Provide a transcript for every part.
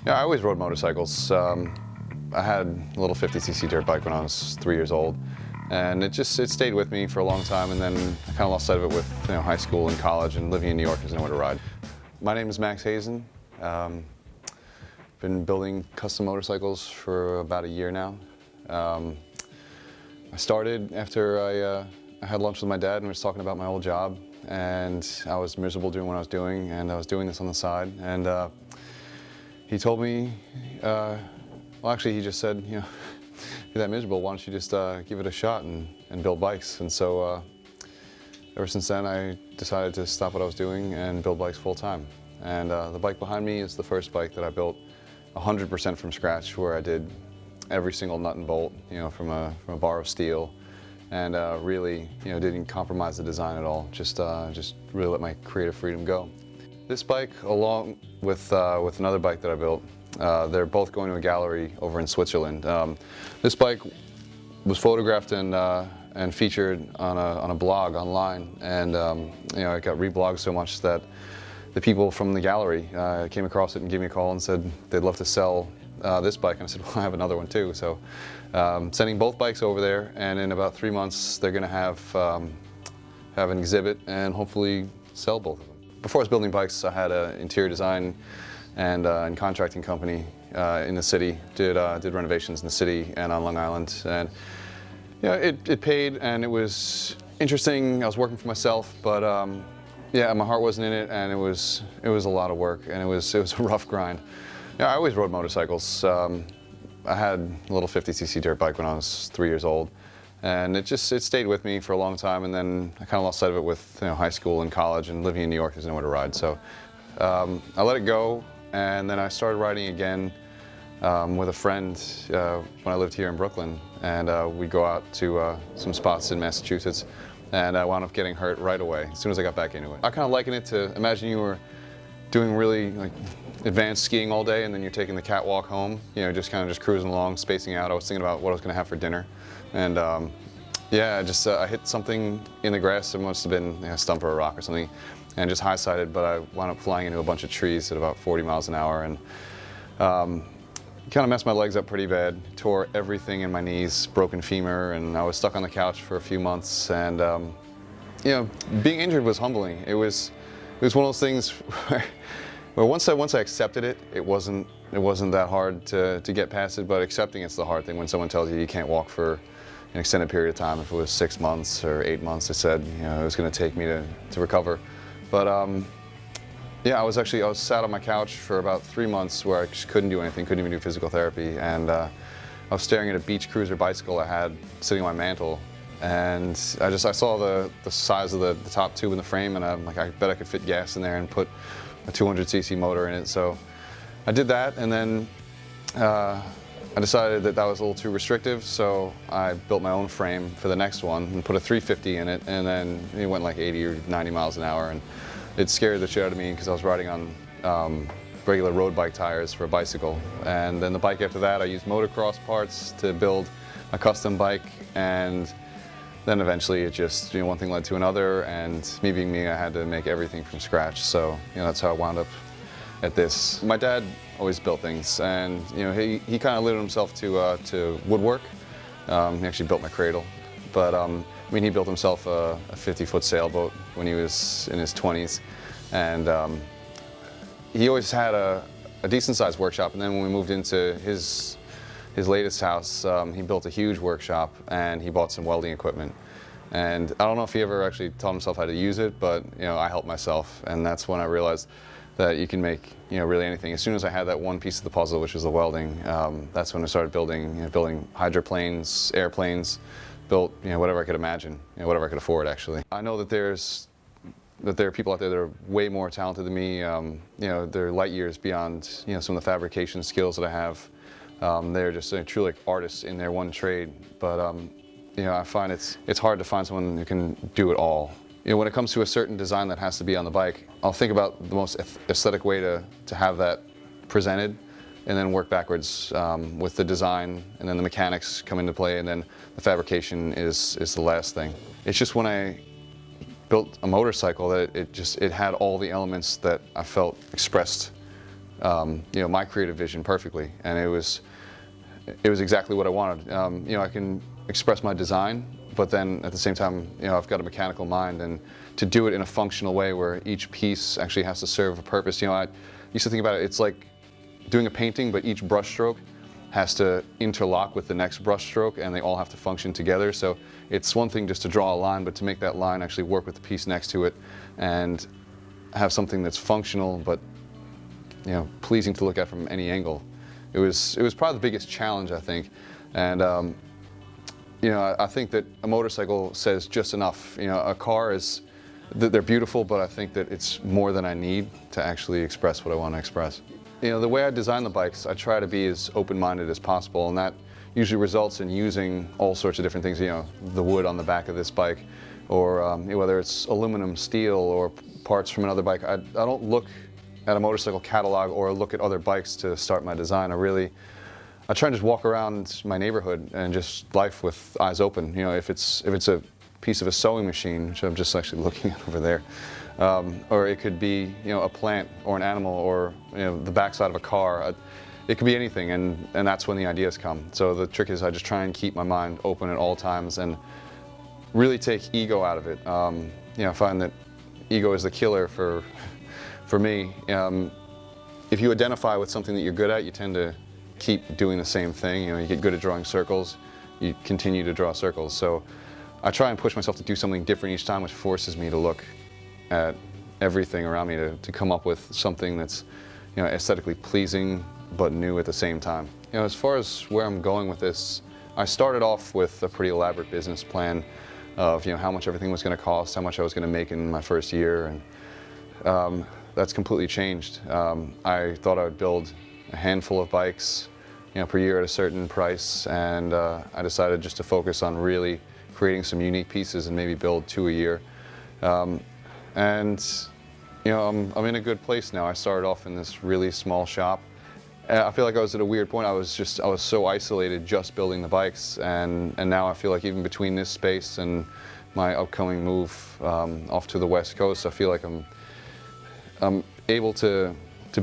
Yeah, I always rode motorcycles. I had a little 50cc dirt bike when I was 3 years old, and it stayed with me for a long time, and then I kind of lost sight of it with high school and college, and living in New York, there's nowhere to ride. My name is Max Hazan. Been building custom motorcycles for about a year now. I started after I had lunch with my dad and was talking about my old job, and I was miserable doing what I was doing, and I was doing this on the side, and he told me, well actually he just said, you're that miserable, why don't you just give it a shot and build bikes. And so ever since then I decided to stop what I was doing and build bikes full time. And the bike behind me is the first bike that I built 100% from scratch, where I did every single nut and bolt, from a bar of steel, and really, didn't compromise the design at all. Just really let my creative freedom go. This bike, along with another bike that I built, they're both going to a gallery over in Switzerland. This bike was photographed and featured on a blog online, and it got reblogged so much that the people from the gallery came across it and gave me a call and said they'd love to sell this bike, and I said, well, I have another one too. So sending both bikes over there, and in about 3 months they're going to have an exhibit and hopefully sell both of them. Before I was building bikes, I had an interior design and contracting company in the city. Did renovations in the city and on Long Island, and it paid, and it was interesting. I was working for myself, but yeah, my heart wasn't in it, and it was a lot of work, and it was a rough grind. I always rode motorcycles. I had a little 50cc dirt bike when I was 3 years old, and it stayed with me for a long time, and then I kind of lost sight of it with high school and college, and living in New York, there's nowhere to ride. So I let it go, and then I started riding again with a friend when I lived here in Brooklyn, and we'd go out to some spots in Massachusetts, and I wound up getting hurt right away as soon as I got back into it. I kind of liken it to, imagine you were doing really advanced skiing all day, and then you're taking the catwalk home, just cruising along, spacing out. I was thinking about what I was going to have for dinner, and yeah, I hit something in the grass. It must have been a stump or a rock or something, and just high-sided, but I wound up flying into a bunch of trees at about 40 miles an hour, and kind of messed my legs up pretty bad. Tore everything in my knees, broken femur, and I was stuck on the couch for a few months. And being injured was humbling. It was one of those things where once I accepted it, it wasn't that hard to get past it. But accepting it's the hard thing. When someone tells you you can't walk for an extended period of time, if it was 6 months or 8 months, they said it was going to take me to recover. But yeah, I was sat on my couch for about 3 months where I just couldn't do anything, couldn't even do physical therapy, and I was staring at a beach cruiser bicycle I had sitting on my mantle, and I saw the size of the top tube in the frame, and I'm like, I bet I could fit gas in there and put a 200cc motor in it. So I did that, and then I decided that was a little too restrictive, so I built my own frame for the next one and put a 350 in it, and then it went like 80 or 90 miles an hour. And it scared the shit out of me because I was riding on regular road bike tires for a bicycle. And then the bike after that, I used motocross parts to build a custom bike, and then eventually it just, one thing led to another, and me being me, I had to make everything from scratch. So, that's how I wound up at this. My dad always built things, and he kind of limited himself to woodwork. He actually built my cradle, but he built himself a 50-foot sailboat when he was in his 20s, and he always had a decent-sized workshop. And then when we moved into his latest house, he built a huge workshop, and he bought some welding equipment. And I don't know if he ever actually taught himself how to use it, but I helped myself, and that's when I realized that you can make really anything. As soon as I had that one piece of the puzzle, which was the welding, that's when I started building hydroplanes, airplanes. Built whatever I could imagine, whatever I could afford, actually. I know that there are people out there that are way more talented than me. They're light years beyond some of the fabrication skills that I have. They're just truly like artists in their one trade. But I find it's hard to find someone who can do it all. When it comes to a certain design that has to be on the bike, I'll think about the most aesthetic way to have that presented, and then work backwards with the design, and then the mechanics come into play, and then the fabrication is the last thing. It's just when I built a motorcycle that it had all the elements that I felt expressed my creative vision perfectly, and it was exactly what I wanted. I can express my design, but then at the same time, I've got a mechanical mind, and to do it in a functional way where each piece actually has to serve a purpose. I used to think about it, it's like doing a painting, but each brush stroke has to interlock with the next brush stroke, and they all have to function together. So it's one thing just to draw a line, but to make that line actually work with the piece next to it and have something that's functional, but pleasing to look at from any angle. It was probably the biggest challenge, I think. And I think that a motorcycle says just enough. A car they're beautiful, but I think that it's more than I need to actually express what I want to express. The way I design the bikes, I try to be as open-minded as possible, and that usually results in using all sorts of different things, the wood on the back of this bike, or whether it's aluminum, steel, or parts from another bike. I don't look at a motorcycle catalog or look at other bikes to start my design. I try and just walk around my neighborhood and just life with eyes open. If it's a piece of a sewing machine, which I'm just actually looking at over there, or it could be a plant or an animal, or the backside of a car. It could be anything, and that's when the ideas come. So the trick is I just try and keep my mind open at all times and really take ego out of it. I find that ego is the killer for me. If you identify with something that you're good at, you tend to keep doing the same thing. You get good at drawing circles, you continue to draw circles. So I try and push myself to do something different each time, which forces me to look at everything around me to come up with something that's aesthetically pleasing but new at the same time. As far as where I'm going with this, I started off with a pretty elaborate business plan of how much everything was going to cost, how much I was going to make in my first year, and that's completely changed. I thought I would build a handful of bikes per year at a certain price, and I decided just to focus on really creating some unique pieces and maybe build 2 a year. And I'm in a good place now. I started off in this really small shop. I feel like I was at a weird point. I was so isolated just building the bikes, and now I feel like even between this space and my upcoming move off to the West Coast, I feel like I'm able to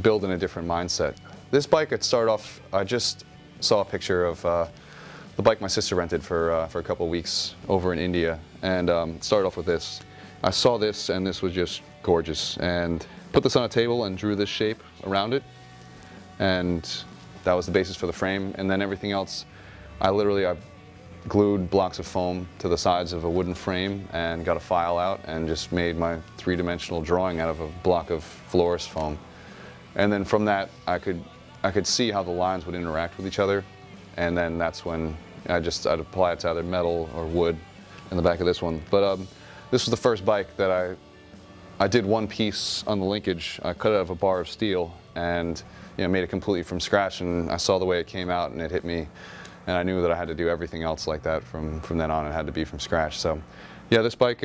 build in a different mindset. This bike, it started off, I just saw a picture of the bike my sister rented for a couple of weeks over in India, and started off with this. I saw this, and this was just gorgeous, and put this on a table and drew this shape around it, and that was the basis for the frame. And then everything else, I glued blocks of foam to the sides of a wooden frame and got a file out and just made my three-dimensional drawing out of a block of florist foam. And then from that, I could see how the lines would interact with each other, and then that's when I'd apply it to either metal or wood in the back of this one. But this was the first bike that I did one piece on the linkage. I cut it out of a bar of steel and made it completely from scratch, and I saw the way it came out and it hit me, and I knew that I had to do everything else like that from then on. It had to be from scratch. So yeah, this bike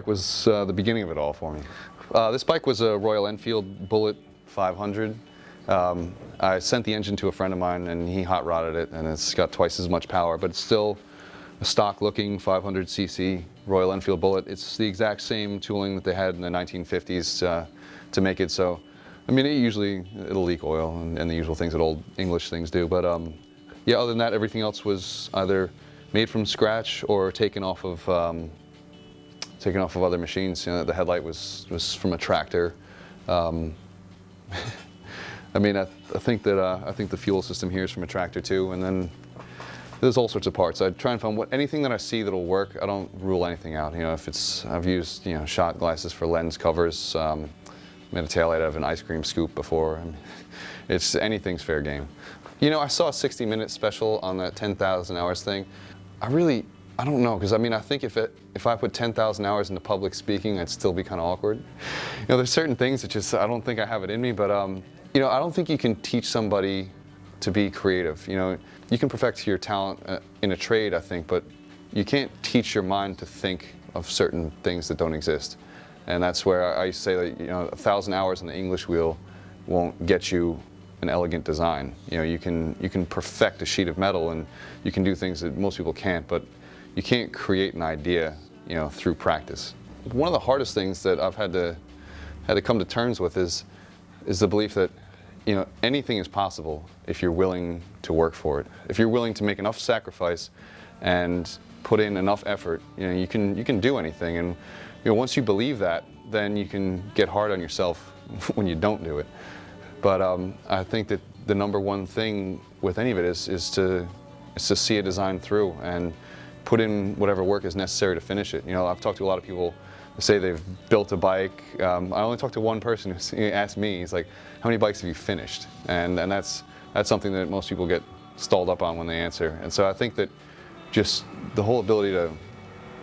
was the beginning of it all for me. This bike was a Royal Enfield Bullet 500. I sent the engine to a friend of mine, and he hot rodded it, and it's got twice as much power, but it's still a stock looking 500cc Royal Enfield Bullet. It's the exact same tooling that they had in the 1950s to make it. So I mean, it'll leak oil and the usual things that old English things do, but yeah, other than that, everything else was either made from scratch or taken off of other machines. The headlight was from a tractor. I mean, I think the fuel system here is from a tractor too, and then there's all sorts of parts. I try and find anything that I see that'll work. I don't rule anything out. I've used shot glasses for lens covers. Made a taillight out of an ice cream scoop before. I mean, anything's fair game. I saw a 60-minute special on that 10,000 hours thing. I don't know, because I think if I put 10,000 hours into public speaking, I'd still be kind of awkward. There's certain things that I don't think I have it in me, but I don't think you can teach somebody to be creative. You can perfect your talent in a trade, I think, but you can't teach your mind to think of certain things that don't exist. And that's where I used to say that 1,000 hours on the English wheel won't get you an elegant design. You can perfect a sheet of metal, and you can do things that most people can't, but you can't create an idea through practice. One of the hardest things that I've had to had to come to terms with is the belief that, you know, anything is possible if you're willing to work for it. If you're willing to make enough sacrifice and put in enough effort, you know, you can do anything. And you know, once you believe that, then you can get hard on yourself when you don't do it. But I think that the number one thing with any of it is to see a design through and put in whatever work is necessary to finish it. You know, I've talked to a lot of people who say they've built a bike. I only talked to one person who asked me, he's like, how many bikes have you finished? And that's something that most people get stalled up on when they answer. And so I think that just the whole ability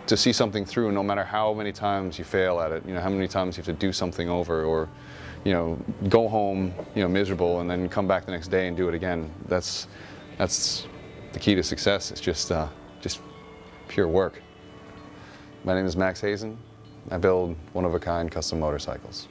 to see something through, no matter how many times you fail at it, you know, how many times you have to do something over, or, you know, go home, you know, miserable, and then come back the next day and do it again. That's the key to success. It's just pure work. My name is Max Hazan. I build one-of-a-kind custom motorcycles.